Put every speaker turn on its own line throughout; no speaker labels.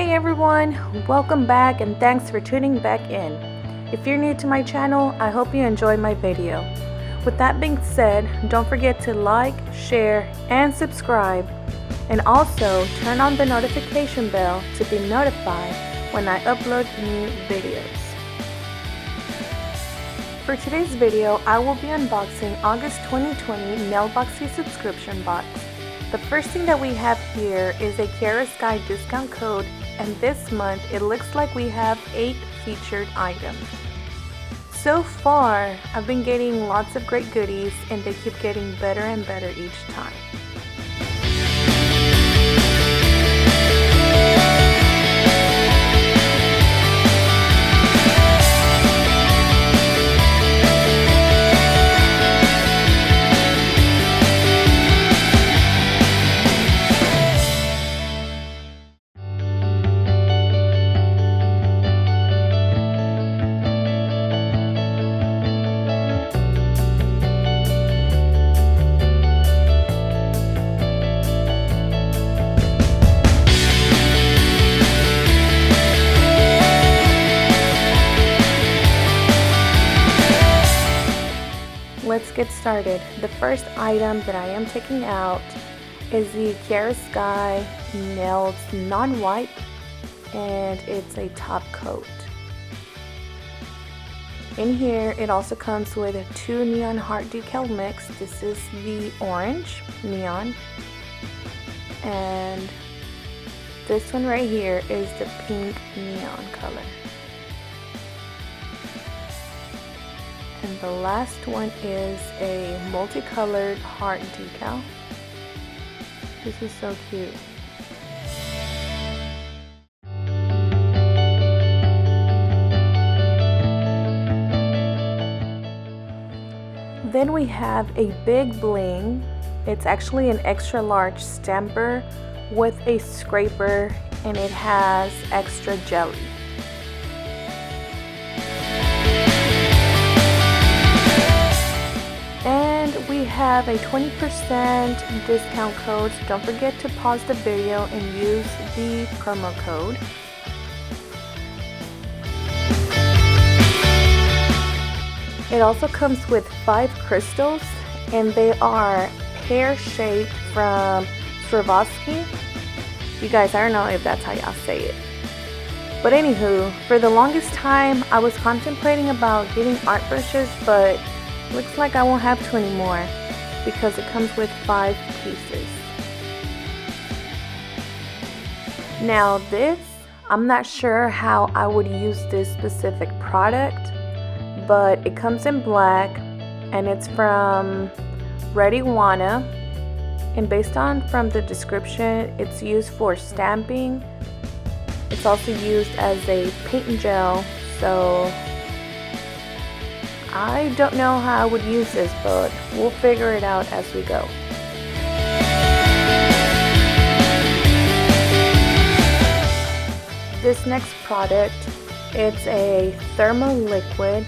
Hi everyone, welcome back and thanks for tuning back in. If you're new to my channel, I hope you enjoy my video. With that being said, don't forget to like, share, and subscribe. And also turn on the notification bell to be notified when I upload new videos. For today's video, I will be unboxing August 2020 Nailboxy subscription box. The first thing that we have here is a Kiaraskynails discount code, and this month it looks like we have 8 featured items. So far, I've been getting lots of great goodies and they keep getting better and better each time. Let's get started. The first item that I am taking out is the Kiaraskynails non-wipe, and it's a top coat. In here it also comes with 2 Neon Heart Decal mix. This is the orange neon, and this one right here is the pink neon color. And the last one is a multicolored heart decal. This is so cute. Then we have a big bling. It's actually an extra large stamper with a scraper, and it has extra jelly. We have a 20% discount code, so don't forget to pause the video and use the promo code. It also comes with 5 crystals, and they are pear-shaped from Swarovski. You guys, I don't know if that's how y'all say it. But anywho, for the longest time, I was contemplating about getting art brushes, but looks like I won't have to anymore because it comes with 5 pieces. Now this, I'm not sure how I would use this specific product, but it comes in black and it's from Iguana, and based on from the description, it's used for stamping. It's also used as a paint and gel, so I don't know how I would use this, but we'll figure it out as we go. This next product, it's a Thermo Liquid,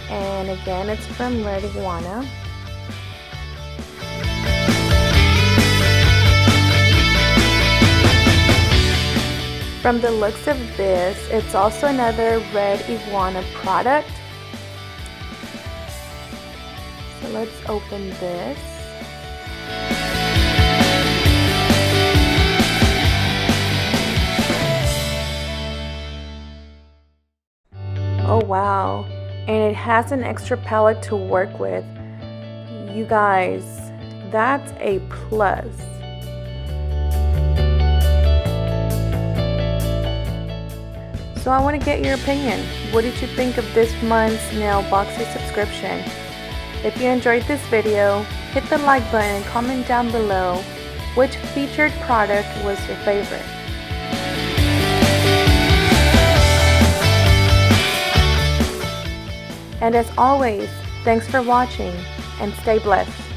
and again it's from Iguana. From the looks of this, it's also another Iguana product. So let's open this. Oh wow, and it has an extra palette to work with. You guys, that's a plus. So I want to get your opinion. What did you think of this month's Nailboxy subscription? If you enjoyed this video, hit the like button and comment down below which featured product was your favorite. And as always, thanks for watching and stay blessed.